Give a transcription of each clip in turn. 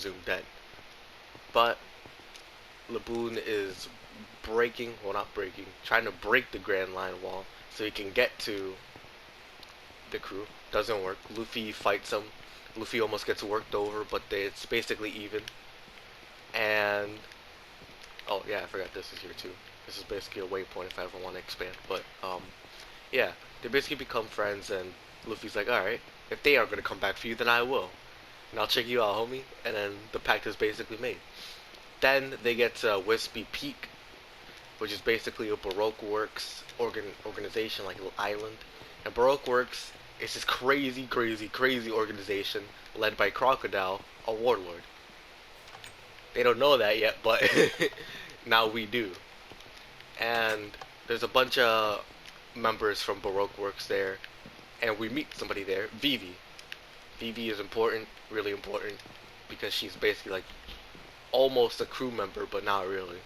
presumed dead. But Laboon is breaking, well not breaking, trying to break the Grand Line wall so he can get to the crew. Doesn't work. Luffy fights him. Luffy almost gets worked over, but it's basically even. And oh yeah, I forgot this is here too. This is basically a waypoint if I ever want to expand. But yeah, they basically become friends, and Luffy's like, all right, if they are gonna come back for you, then I will, and I'll check you out, homie. And then the pact is basically made. Then they get to Wispy Peak, which is basically a Baroque Works organization, like a little island. And Baroque Works is this crazy, crazy, crazy organization led by Crocodile, a warlord. They don't know that yet, but now we do. And there's a bunch of members from Baroque Works there, and we meet somebody there, Vivi. Vivi is important, really important, because she's basically like almost a crew member, but not really.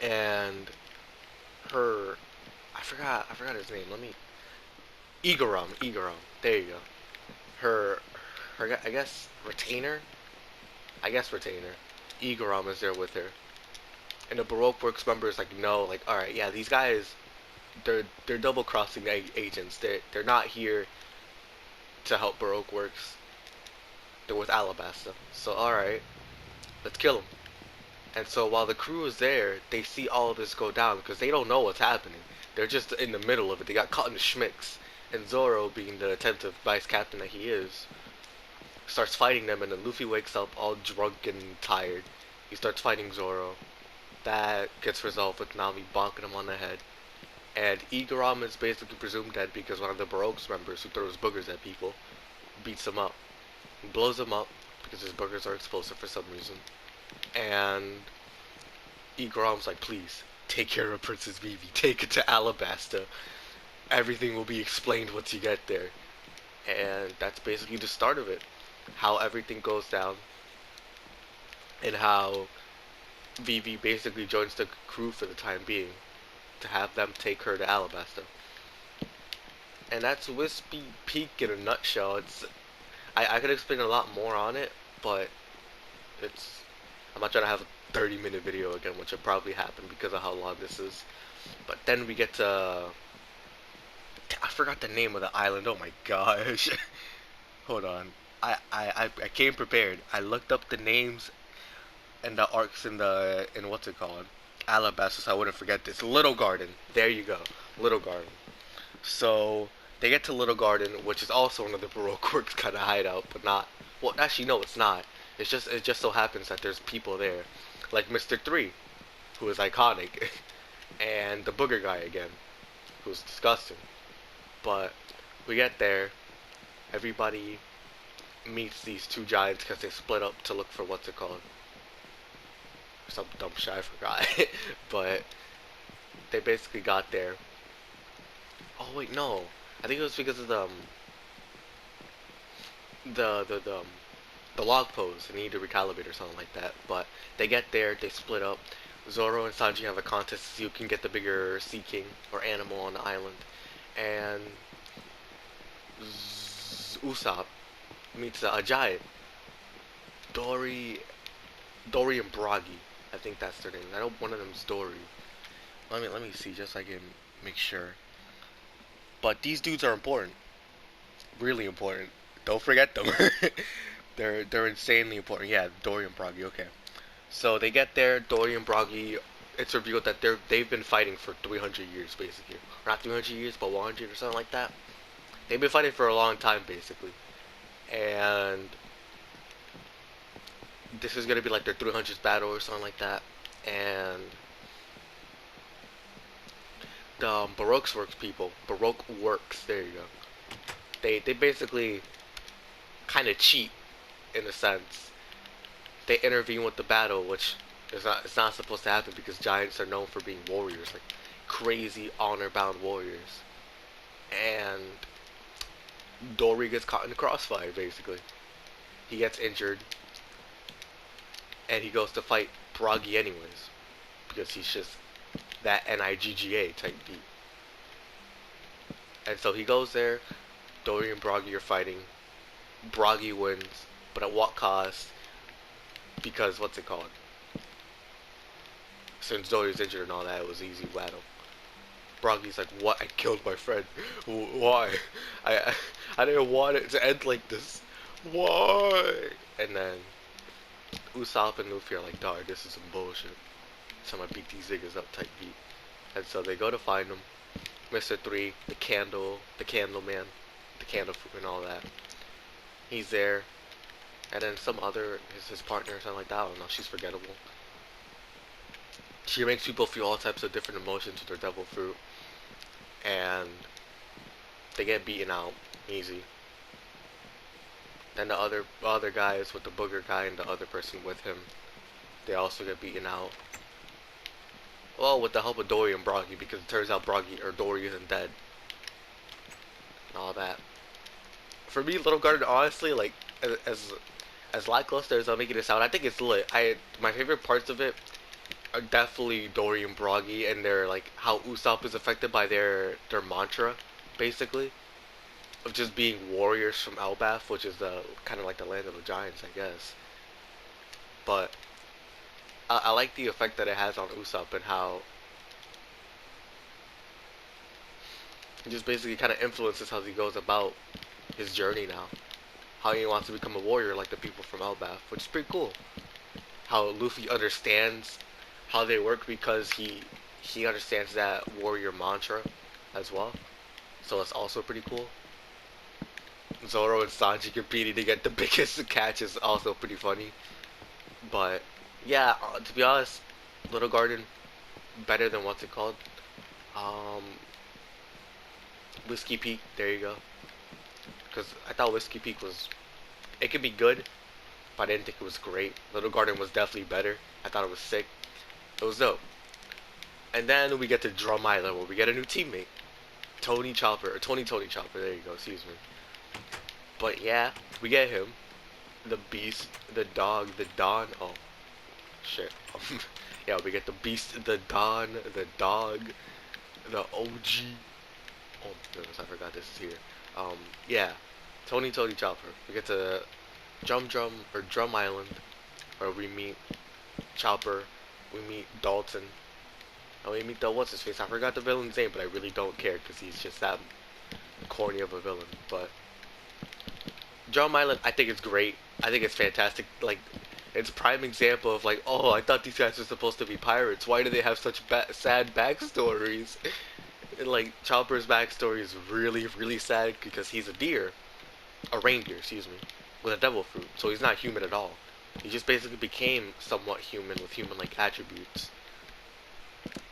And her, I forgot his name. Let me, Igaram. There you go. Her, I guess retainer. I guess retainer. Igaram is there with her, and the Baroque Works member is like, no, like, all right, yeah, these guys, they're double crossing agents. They're not here to help Baroque Works. They're with Alabasta. So all right, let's kill them. And so while the crew is there, they see all of this go down because they don't know what's happening. They're just in the middle of it. They got caught in the schmicks. And Zoro, being the attentive vice captain that he is, starts fighting them. And then Luffy wakes up all drunk and tired. He starts fighting Zoro. That gets resolved with Nami bonking him on the head. And Igaram is basically presumed dead because one of the Baroque's members who throws boogers at people beats him up. He blows him up because his boogers are explosive for some reason. And Igaram's like, please, take care of Princess Vivi. Take it to Alabasta. Everything will be explained once you get there. And that's basically the start of it. How everything goes down. And how Vivi basically joins the crew for the time being. To have them take her to Alabasta. And that's Wispy Peak in a nutshell. I could explain a lot more on it, but it's I'm not trying to have a 30-minute video again, which will probably happen because of how long this is. But then we get to I forgot the name of the island. Oh my gosh. Hold on. I came prepared. I looked up the names and the arcs in what's it called? Alabasta, so I wouldn't forget this. Little Garden. There you go. Little Garden. So they get to Little Garden, which is also one of the Baroque Works kind of hideout, but not. Well, actually, no, it's not. It just so happens that there's people there, like Mr. Three, who is iconic, and the Booger guy again, who's disgusting. But we get there, everybody meets these two giants because they split up to look for what's it called? Some dumb shit, I forgot. But they basically got there. Oh wait, no. I think it was because of the log pose. They need to recalibrate or something like that. But they get there, they split up. Zoro and Sanji have a contest to see who can get the bigger sea king or animal on the island. And Usopp meets a giant. Dory, Dory and Bragi. I think that's their name. I know one of them's Dory. Let me see just so I can make sure. But these dudes are important, really important. Don't forget them. They're insanely important. Yeah, Dory and Bragi. Okay. So they get there. Dory and Bragi. It's revealed that they've been fighting for 300 years, basically. Not 300 years, but 100 or something like that. They've been fighting for a long time, basically. And this is gonna be like their 300th battle or something like that. And the Baroque Works. There you go. They basically kind of cheat in a sense. They intervene with the battle, which is not it's not supposed to happen because giants are known for being warriors, like crazy honor-bound warriors. And Dory gets caught in the crossfire. Basically, he gets injured, and he goes to fight Bragi anyways because he's just that Nigga type beat. And so he goes there. Dory and Bragi are fighting. Bragi wins. but at what cost? Because what's it called? Since Dory's injured and all that, it was an easy battle. Broggy's like, what? I killed my friend. Why? I didn't want it to end like this. Why? And then Usopp and Luffy are like, dog, this is some bullshit. So I'm gonna beat these niggas up tight beat. And so they go to find him. Mr. 3, the candle man, the candle fruit and all that. He's there. And then some other, his partner or something like that, I don't know, she's forgettable. She makes people feel all types of different emotions with her devil fruit. And they get beaten out easy. Then the other guys with the booger guy and the other person with him, they also get beaten out. Well, with the help of Dory and Broggy, because it turns out Dory isn't dead. And all that. For me, Little Garden, honestly, like, as lackluster as I'm making it sound, I think it's lit. My favorite parts of it are definitely Dory and Broggy, and their, like, how Usopp is affected by their mantra, basically, of just being warriors from Elbaf, which is the kind of like the land of the giants, I guess. But I like the effect that it has on Usopp and how it just basically kind of influences how he goes about his journey now. How he wants to become a warrior like the people from Elbaf, which is pretty cool. How Luffy understands how they work because he understands that warrior mantra as well. So that's also pretty cool. Zoro and Sanji competing to get the biggest catch is also pretty funny. But yeah, to be honest, Little Garden better than what's it called? Um, Whiskey Peak. There you go. Because I thought Whiskey Peak was, it could be good, but I didn't think it was great. Little Garden was definitely better. I thought it was sick. It was dope. And then we get to Drum Island where we get a new teammate, Tony Chopper or Tony Chopper. There you go. Excuse me. But yeah, we get him, the beast, the dog, the Don. Oh, shit. Yeah, we get the beast, the Don, the dog, the OG. Oh my goodness, I forgot this is here. Yeah, Tony Chopper. We get to Drum Island, where we meet Chopper, we meet Dalton, and we meet the what's his face. I forgot the villain's name, but I really don't care because he's just that corny of a villain. But Drum Island, I think it's great. I think it's fantastic. Like, it's a prime example of like, oh, I thought these guys were supposed to be pirates. Why do they have such sad backstories? And, like, Chopper's backstory is really, really sad because he's a reindeer, excuse me, with a devil fruit. So he's not human at all. He just basically became somewhat human with human-like attributes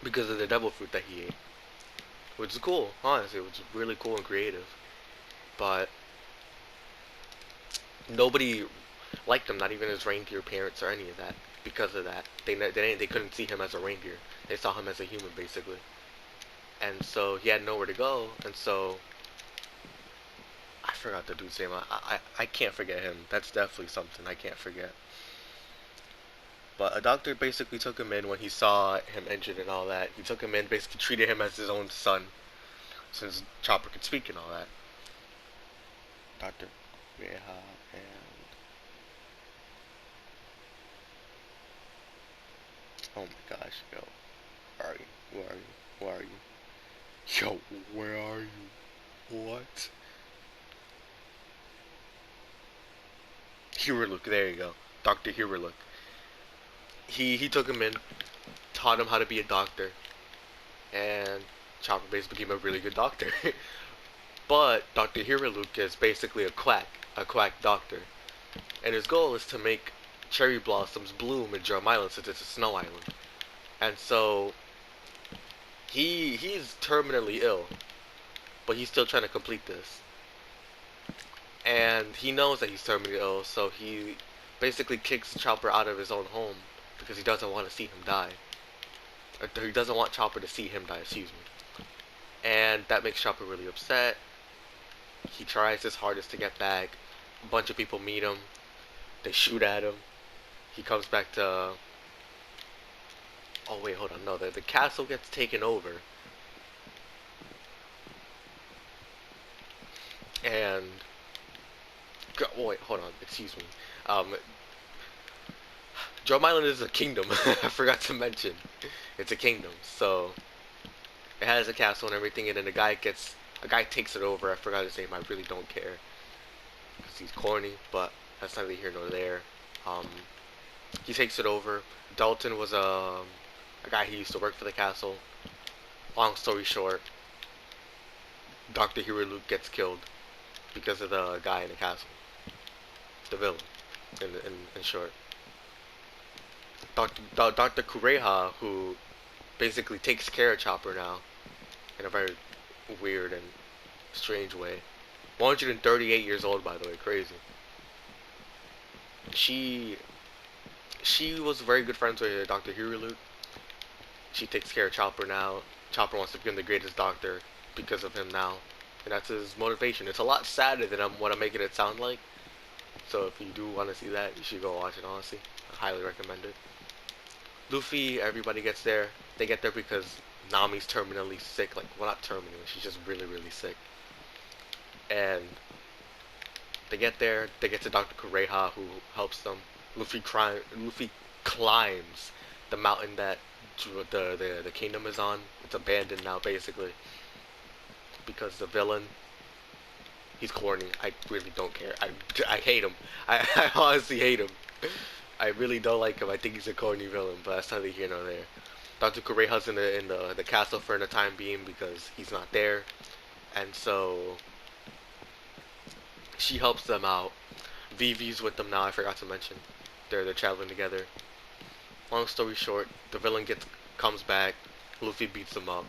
because of the devil fruit that he ate, which is cool. Honestly, which is really cool and creative. But nobody liked him, not even his reindeer parents or any of that. Because of that, they couldn't see him as a reindeer. They saw him as a human, basically. And so he had nowhere to go. And so I forgot the dude's name. I can't forget him. That's definitely something I can't forget. But a doctor basically took him in when he saw him injured and all that. He took him in, basically treated him as his own son, since Chopper could speak and all that. Doctor Reha and oh my gosh, yo, where are you? Where are you? Where are you? Yo, where are you? What? Hiruluk, there you go. Dr. Hiruluk. He took him in, taught him how to be a doctor, and Chopper basically became a really good doctor. But Dr. Hiruluk is basically a quack doctor. And his goal is to make cherry blossoms bloom in Drum Island since it's a snow island. And so he's terminally ill, but he's still trying to complete this. And he knows that he's terminally ill, so he basically kicks Chopper out of his own home because he doesn't want to see him die. Or he doesn't want Chopper to see him die, excuse me. And that makes Chopper really upset. He tries his hardest to get back. A bunch of people meet him. They shoot at him. He comes back to... Oh wait, hold on. No, the castle gets taken over. And... Oh wait, hold on. Excuse me. Um, Drum Island is a kingdom. I forgot to mention, it's a kingdom. So it has a castle and everything, and then a guy takes it over. I forgot his name. I really don't care because he's corny, but that's neither here nor there. Um, he takes it over. Dalton was a guy who used to work for the castle. Long story short, Dr. Hero Luke gets killed because of the guy in the castle, the villain. In short, Dr. Kureha, who basically takes care of Chopper now in a very weird and strange way. 138 years old, by the way, crazy. She she was very good friends with Dr. Hirulu. She takes care of Chopper now. Chopper wants to become the greatest doctor because of him now, and that's his motivation. It's a lot sadder than what I'm making it sound like. So if you do want to see that, you should go watch it. Honestly, I highly recommend it. Luffy, everybody gets there. They get there because Nami's terminally sick. Like, well, not terminally. She's just really, really sick. And they get there. They get to Dr. Kureha, who helps them. Luffy climbs the mountain that the kingdom is on. It's abandoned now, basically, because the villain. He's corny. I really don't care. I hate him. I honestly hate him. I really don't like him. I think he's a corny villain, but that's neither here nor there. Dr. Kureha's in the castle for the time being because he's not there, and so she helps them out. Vivi's with them now. I forgot to mention. They're traveling together. Long story short, the villain comes back. Luffy beats him up.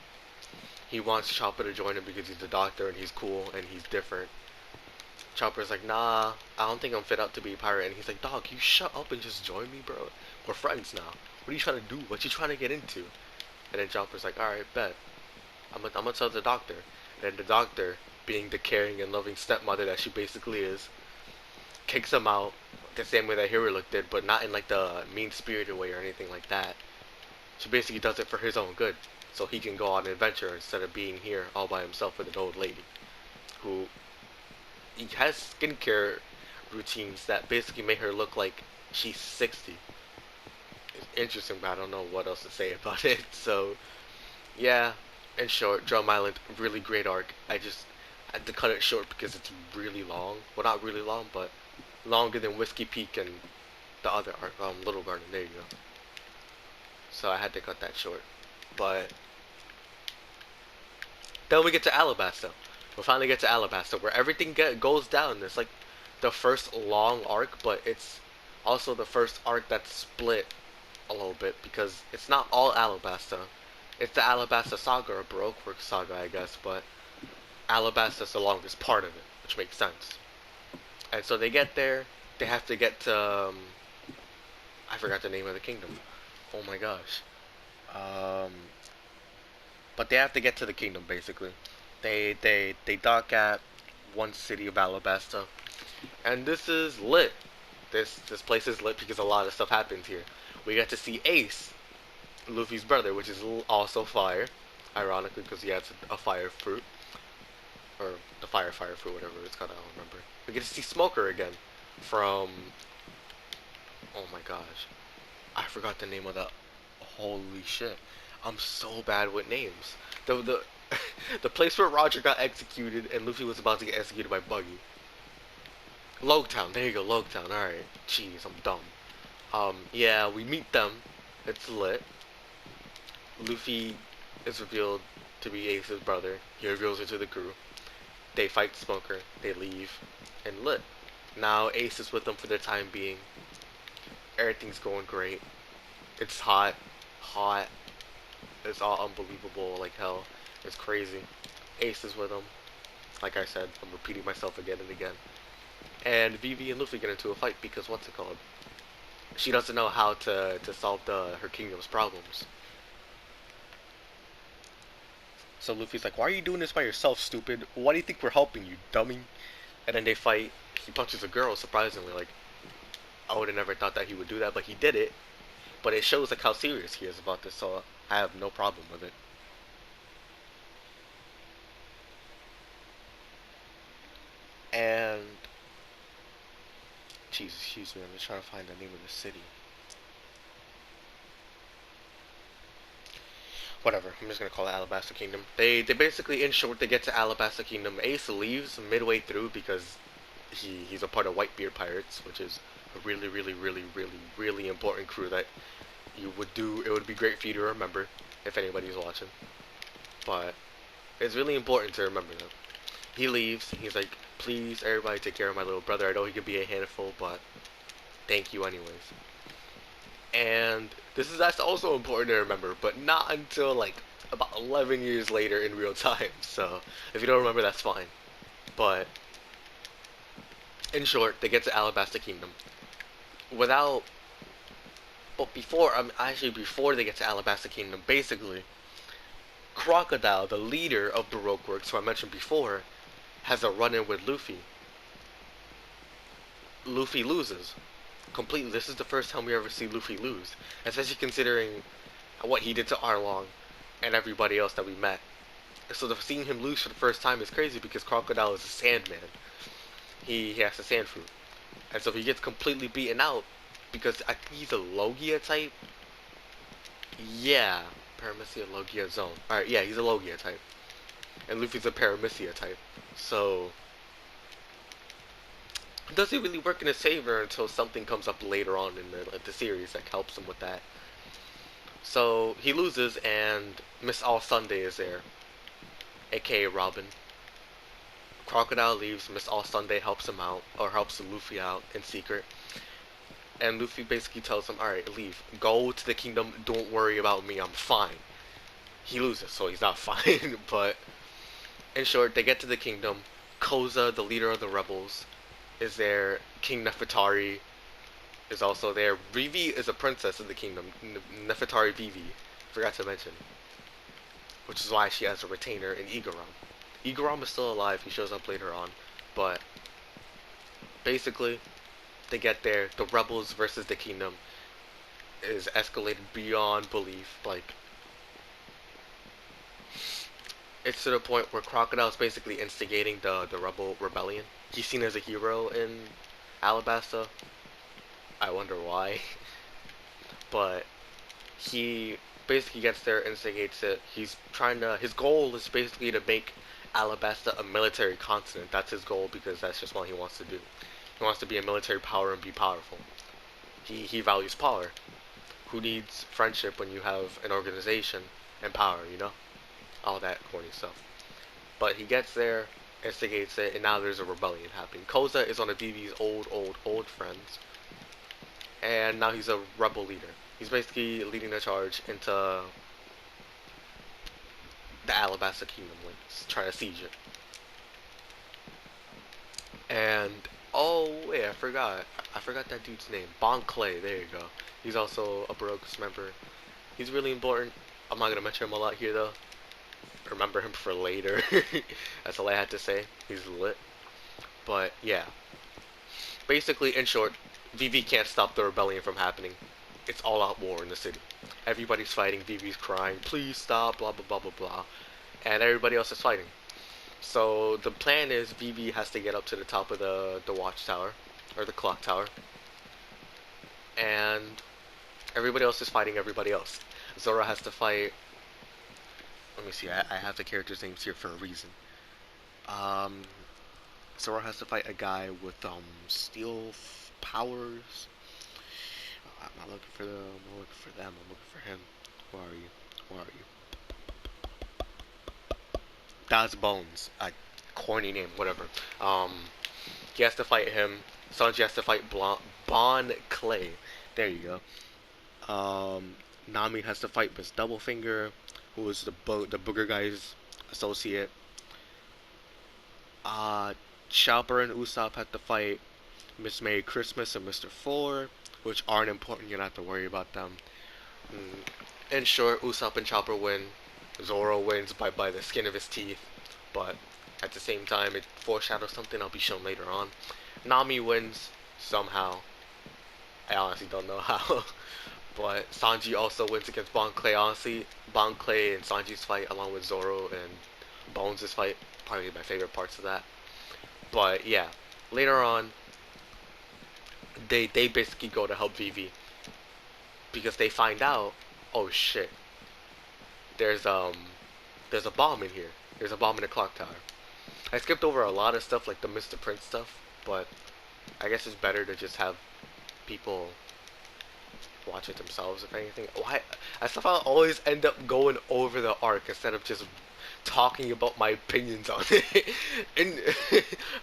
He wants Chopper to join him because he's a doctor and he's cool and he's different. Chopper's like, nah, I don't think I'm fit up to be a pirate. And he's like, dog, you shut up and just join me, bro. We're friends now. What are you trying to do? What you trying to get into? And then Chopper's like, alright, bet. I'm gonna tell the doctor. And then the doctor, being the caring and loving stepmother that she basically is, kicks him out the same way that Hiriluk did, but not in like the mean-spirited way or anything like that. She basically does it for his own good, so he can go on an adventure instead of being here all by himself with an old lady, who he has skincare routines that basically make her look like she's 60. It's interesting, but I don't know what else to say about it. So, yeah, in short, Drum Island, really great arc. I had to cut it short because it's really long. Well, not really long, but longer than Whiskey Peak and the other arc, Little Garden. There you go. So I had to cut that short. But then we get to Alabasta. We finally get to Alabasta, where everything goes down. It's like the first long arc, but it's also the first arc that's split a little bit because it's not all Alabasta. It's the Alabasta saga or Baroque saga, I guess, but Alabasta's the longest part of it, which makes sense. And so they get there. They have to get to. I forgot the name of the kingdom. Oh my gosh. Um, but they have to get to the kingdom basically. They dock at one city of Alabasta, and this is lit. This place is lit because a lot of stuff happens here. We get to see Ace, Luffy's brother, which is also fire, ironically because he has a fire fruit or the fire fruit, whatever it's called. I don't remember. We get to see Smoker again from. Oh my gosh, I forgot the name of the. Holy shit, I'm so bad with names. The the place where Roger got executed and Luffy was about to get executed by Buggy. Logtown, there you go, Logtown. Alright. Jeez, I'm dumb. Yeah, we meet them. It's lit. Luffy is revealed to be Ace's brother. He reveals it to the crew. They fight Smoker. They leave. And lit. Now Ace is with them for the time being. Everything's going great. It's hot. Hot. It's all unbelievable like hell. It's crazy. Ace is with them. Like I said, I'm repeating myself again and again. And Vivi and Luffy get into a fight because what's it called? She doesn't know how to solve her kingdom's problems. So Luffy's like, why are you doing this by yourself, stupid? Why do you think we're helping you, dummy? And then they fight. He punches a girl, surprisingly. Like, I would have never thought that he would do that, but he did it. But it shows like how serious he is about this, so I have no problem with it. And Jeez, excuse me. I'm just trying to find the name of the city. Whatever. I'm just gonna call it Alabasta Kingdom. They basically, in short, they get to Alabasta Kingdom. Ace leaves midway through because he's a part of Whitebeard Pirates, which is a really, really, really, really, really important crew that you would do. It would be great for you to remember if anybody's watching. But it's really important to remember them. He leaves. He's like, please, everybody, take care of my little brother. I know he could be a handful, but thank you anyways. And that's also important to remember, but not until like about 11 years later in real time. So if you don't remember, that's fine. But in short, they get to Alabasta Kingdom without. But before they get to Alabasta Kingdom, basically, Crocodile, the leader of Baroque Works, who I mentioned before, has a run-in with Luffy. Luffy loses completely. This is the first time we ever see Luffy lose, especially considering what he did to Arlong and everybody else that we met. So seeing him lose for the first time is crazy because Crocodile is a Sandman. He has a Sand Fruit, and so he gets completely beaten out because I think he's a Logia type. Yeah, Paramecia Logia Zone. Alright, yeah, he's a Logia type. And Luffy's a Paramecia type. So it doesn't really work in his favor until something comes up later on in the series that helps him with that. So he loses and Miss All Sunday is there, aka Robin. Crocodile leaves, Miss All Sunday helps him out, or helps Luffy out in secret. And Luffy basically tells him, alright, leave. Go to the kingdom, don't worry about me, I'm fine. He loses, so he's not fine, but in short, they get to the kingdom. Koza, the leader of the rebels, is there. King Nefertari is also there. Vivi is a princess in the kingdom. Nefertari Vivi, forgot to mention. Which is why she has a retainer in Igaram. Igaram is still alive, he shows up later on. But basically, they get there. The rebels versus the kingdom is escalated beyond belief. Like, it's to the point where Crocodile's basically instigating the rebel rebellion. He's seen as a hero in Alabasta. I wonder why. But he basically gets there, instigates it. His goal is basically to make Alabasta a military continent. That's his goal because that's just what he wants to do. He wants to be a military power and be powerful. He values power. Who needs friendship when you have an organization and power, you know? All that corny stuff. But he gets there, instigates it, and now there's a rebellion happening. Koza is one of Vivi's old friends. And now he's a rebel leader. He's basically leading the charge into the Alabasta Kingdom, like trying to siege it. And oh wait, I forgot that dude's name. Bon Clay, there you go. He's also a Baroque's member. He's really important. I'm not gonna mention him a lot here though. Remember him for later. That's all I had to say. He's lit. But yeah. Basically, in short, Vivi can't stop the rebellion from happening. It's all out war in the city. Everybody's fighting, Vivi's crying, please stop, blah blah blah blah blah. And everybody else is fighting. So the plan is Vivi has to get up to the top of the watchtower, or the clock tower. And everybody else is fighting everybody else. Zoro has to fight. Let me see, I have the characters' names here for a reason. Um, Zoro has to fight a guy with steel powers. I'm not looking for them. I'm looking for them. I'm looking for him. Where are you? Where are you? That's Bones. A corny name, whatever. He has to fight him. Sanji has to fight Bon Clay. There you go. Nami has to fight Miss Doublefinger, who is the booger guy's associate. Chopper and Usopp had to fight Miss Merry Christmas and Mr. Four, which aren't important. You don't have to worry about them. In short, Usopp and Chopper win. Zoro wins by the skin of his teeth, but at the same time, it foreshadows something I'll be shown later on. Nami wins somehow. I honestly don't know how. But Sanji also wins against Bon Clay. Honestly, Bon Clay and Sanji's fight, along with Zoro and Bones' fight, probably my favorite parts of that. But yeah, later on, they basically go to help Vivi because they find out, oh shit, there's um there's a bomb in here. There's a bomb in the clock tower. I skipped over a lot of stuff like the Mr. Prince stuff, but I guess it's better to just have people watch it themselves, if anything. Why? I somehow always end up going over the arc instead of just talking about my opinions on it. And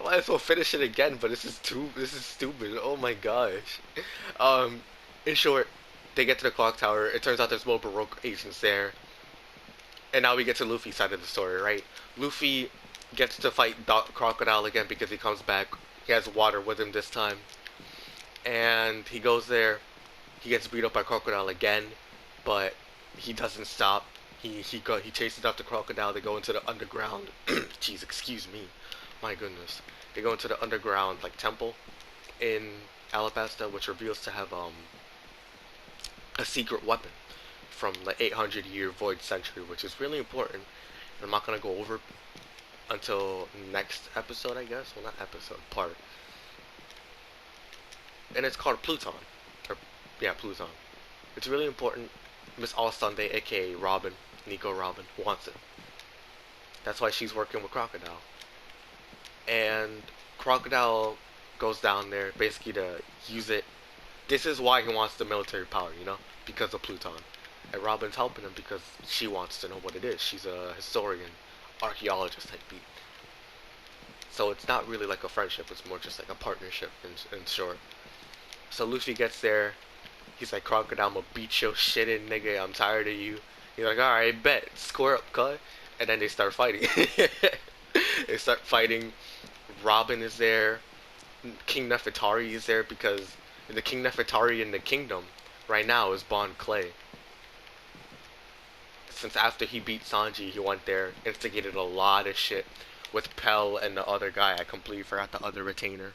I might as well finish it again, but this is stupid. Oh my gosh. Um, in short, they get to the clock tower. It turns out there's more Baroque agents there, and now we get to Luffy's side of the story, right? Luffy gets to fight Crocodile again because he comes back. He has water with him this time, and he goes there. He gets beat up by Crocodile again, but he doesn't stop. He chases after Crocodile. They go into the underground. Jeez, excuse me. My goodness. They go into the underground like temple in Alabasta, which reveals to have a secret weapon from the 800-year void century, which is really important. I'm not gonna go over until next episode, I guess. Well, not episode, part. And it's called Pluton. Or, yeah, Pluton. It's really important. Miss All Sunday, aka Robin, Nico Robin, wants it. That's why she's working with Crocodile. And Crocodile goes down there basically to use it. This is why he wants the military power, you know? Because of Pluton. And Robin's helping him because she wants to know what it is. She's a historian, archaeologist type beat. So it's not really like a friendship, it's more just like a partnership in short. So Luffy gets there. He's like, Crocodile, I'ma beat your shit in, nigga. I'm tired of you. He's like, alright, bet. Square up, cut. And then they start fighting. They start fighting. Robin is there. King Nefertari is there because the King Nefertari in the kingdom right now is Bon Clay. Since after he beat Sanji, he went there, instigated a lot of shit with Pell and the other guy. I completely forgot the other retainer.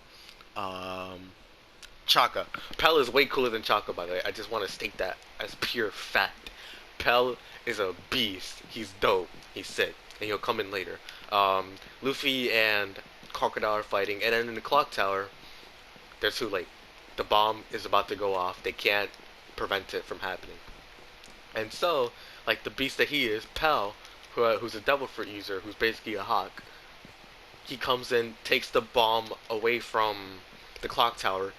Chaka. Pell is way cooler than Chaka, by the way. I just want to state that as pure fact. Pell is a beast. He's dope. He's sick. And he'll come in later. Luffy and Crocodile are fighting. And then in the clock tower, they're too late. The bomb is about to go off. They can't prevent it from happening. And so, like the beast that he is, Pell, who's a devil fruit user, who's basically a hawk, he comes in, takes the bomb away from the clock tower,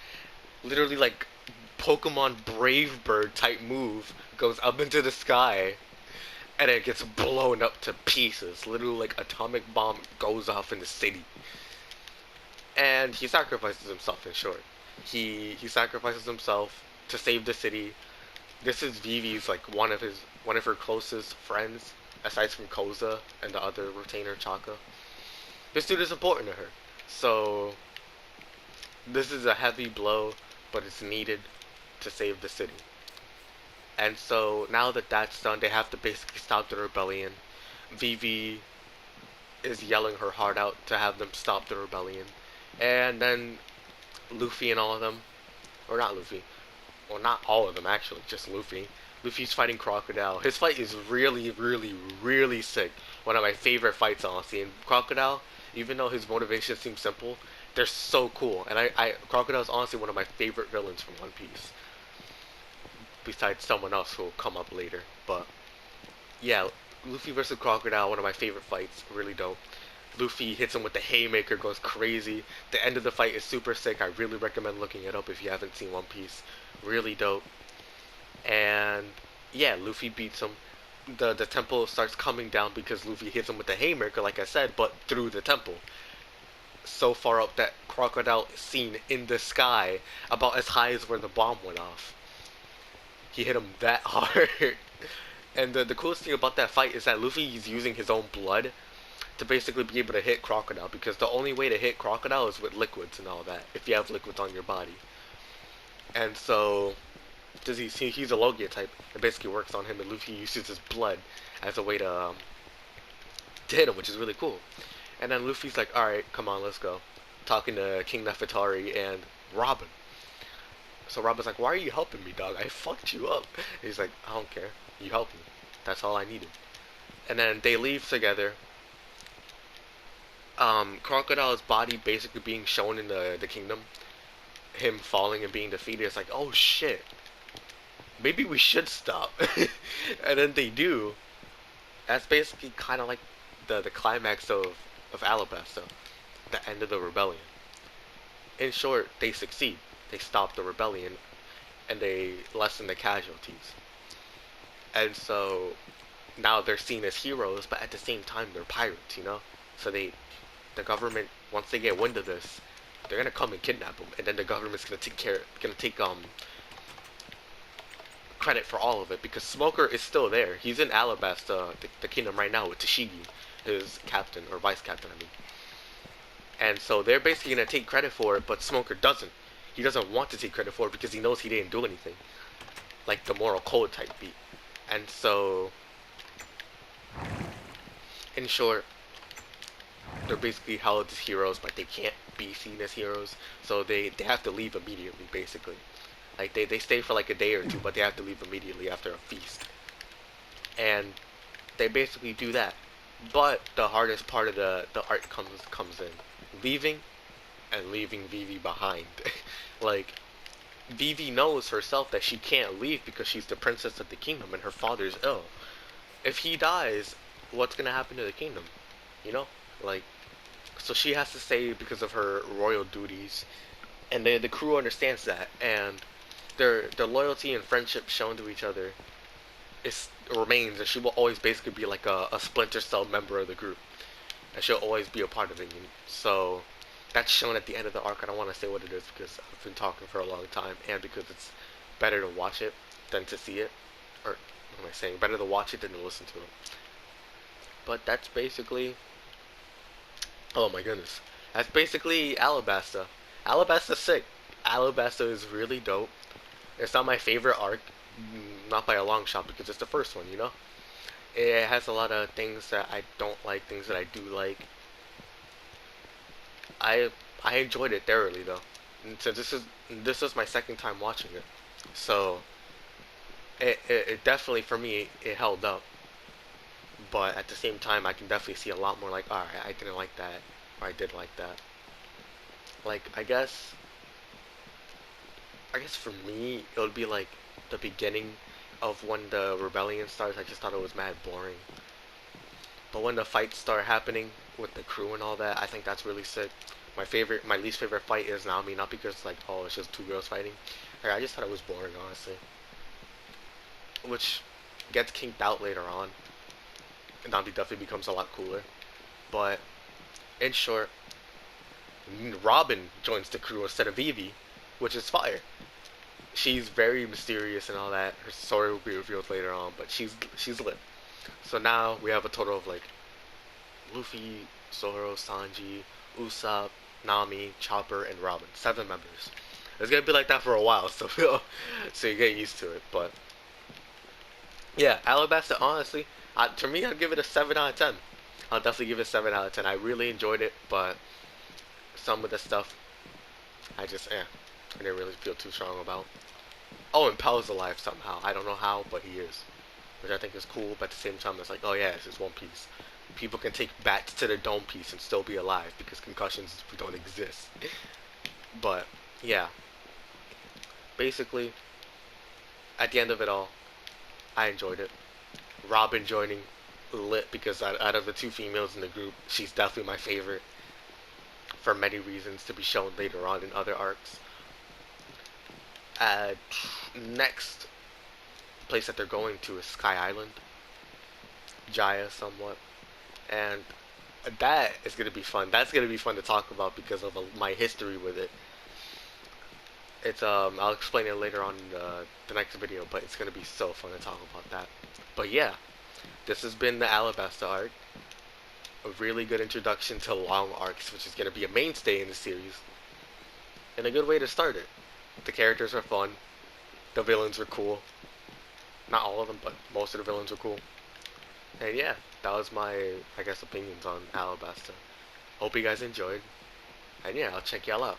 literally like Pokemon Brave Bird type move, goes up into the sky, and it gets blown up to pieces. Literally like atomic bomb goes off in the city. And he sacrifices himself, in short. He sacrifices himself to save the city. This is Vivi's like one of her closest friends, aside from Koza and the other retainer Chaka. This dude is important to her. So this is a heavy blow, but it's needed to save the city. And so now that that's done, they have to basically stop the rebellion. Vivi is yelling her heart out to have them stop the rebellion. And then Luffy and all of them, or not Luffy, well, not all of them actually, just Luffy. Luffy's fighting Crocodile. His fight is really, really, really sick. One of my favorite fights, honestly. And Crocodile, even though his motivation seems simple, they're so cool. And Crocodile is honestly one of my favorite villains from One Piece. Besides someone else who will come up later. But, yeah, Luffy versus Crocodile, one of my favorite fights. Really dope. Luffy hits him with the haymaker, goes crazy. The end of the fight is super sick. I really recommend looking it up if you haven't seen One Piece. Really dope. And yeah, Luffy beats him. The temple starts coming down because Luffy hits him with the haymaker, like I said, but through the temple. So far up that Crocodile is seen in the sky, about as high as where the bomb went off. He hit him that hard. And the coolest thing about that fight is that Luffy is using his own blood to basically be able to hit Crocodile, because the only way to hit Crocodile is with liquids and all that, if you have liquids on your body. And so, does he's a Logia type, it basically works on him, and Luffy uses his blood as a way to hit him, which is really cool. And then Luffy's like, alright, come on, let's go. Talking to King Nefertari and Robin. So Robin's like, why are you helping me, dog? I fucked you up. And he's like, I don't care. You helped me. That's all I needed. And then they leave together. Crocodile's body basically being shown in the kingdom. him falling and being defeated, it's like, oh shit, maybe we should stop. And then they do. That's basically kind of like the climax of Alabasta, the end of the rebellion. In short, they succeed. They stop the rebellion and they lessen the casualties. And so now they're seen as heroes, but at the same time they're pirates, you know. So the government, once they get wind of this, they're gonna come and kidnap them, and then the government's gonna take credit for all of it because Smoker is still there. He's in Alabasta, the kingdom right now with Tashigi, his captain or vice captain, I mean. And so they're basically gonna take credit for it, but Smoker doesn't. He doesn't want to take credit for it because he knows he didn't do anything, like the moral code type beat. And so, in short, they're basically held as heroes, but they can't be seen as heroes. So they have to leave immediately, basically. Like they stay for like a day or two, but they have to leave immediately after a feast. And they basically do that. But the hardest part of the art comes in. Leaving and leaving Vivi behind. Like Vivi knows herself that she can't leave because she's the princess of the kingdom and her father's ill. If he dies, what's gonna happen to the kingdom? You know? Like so she has to stay because of her royal duties, and the crew understands that, and their loyalty and friendship shown to each other is remains, and she will always basically be like a splinter cell member of the group, and she'll always be a part of it. So that's shown at the end of the arc. I don't want to say what it is because I've been talking for a long time, and because it's better to watch it than to see it, or what am I saying? Better to watch it than to listen to it. But that's basically, oh my goodness, that's basically Alabasta. Alabasta's sick. Alabasta is really dope. It's not my favorite arc, not by a long shot because it's the first one, you know? It has a lot of things that I don't like, things that I do like. I I enjoyed it thoroughly though. And so this is my second time watching it. So it definitely for me it held up. But at the same time I can definitely see a lot more like, alright, I didn't like that or I did like that. Like I guess for me it would be like the beginning of when the rebellion starts. I just thought it was mad boring. But when the fights start happening with the crew and all that, I think that's really sick. My least favorite fight is Nami, not because like, oh, it's just two girls fighting. Like, I just thought it was boring, honestly. Which gets kinked out later on. Nami definitely becomes a lot cooler. But in short, Robin joins the crew instead of Vivi, which is fire. She's very mysterious and all that. Her story will be revealed later on, but she's lit. So now we have a total of like Luffy, Zoro, Sanji, Usopp, Nami, Chopper, and Robin. 7 members. It's gonna be like that for a while, so so you get used to it. But yeah, Alabasta, honestly, to me, I'd give it a 7 out of 10. I'll definitely give it a 7 out of 10. I really enjoyed it, but some of the stuff, I didn't really feel too strong about. Oh, and Pel's alive somehow. I don't know how, but he is. Which I think is cool, but at the same time, it's like, oh yeah, it's just One Piece. People can take bats to the dome piece and still be alive because concussions don't exist. But, yeah. Basically, at the end of it all, I enjoyed it. Robin joining, lit, because out of the 2 females in the group, she's definitely my favorite. For many reasons to be shown later on in other arcs. Uh, Next place that they're going to is Sky Island. Jaya, somewhat. And that is going to be fun. That's going to be fun to talk about because of my history with it. I'll explain it later on in the next video, but it's going to be so fun to talk about that. But yeah, this has been the Alabasta arc. A really good introduction to long arcs, which is going to be a mainstay in the series. And a good way to start it. The characters are fun. The villains are cool. Not all of them, but most of the villains are cool. And yeah, that was my, I guess, opinions on Alabasta. Hope you guys enjoyed. And yeah, I'll check y'all out.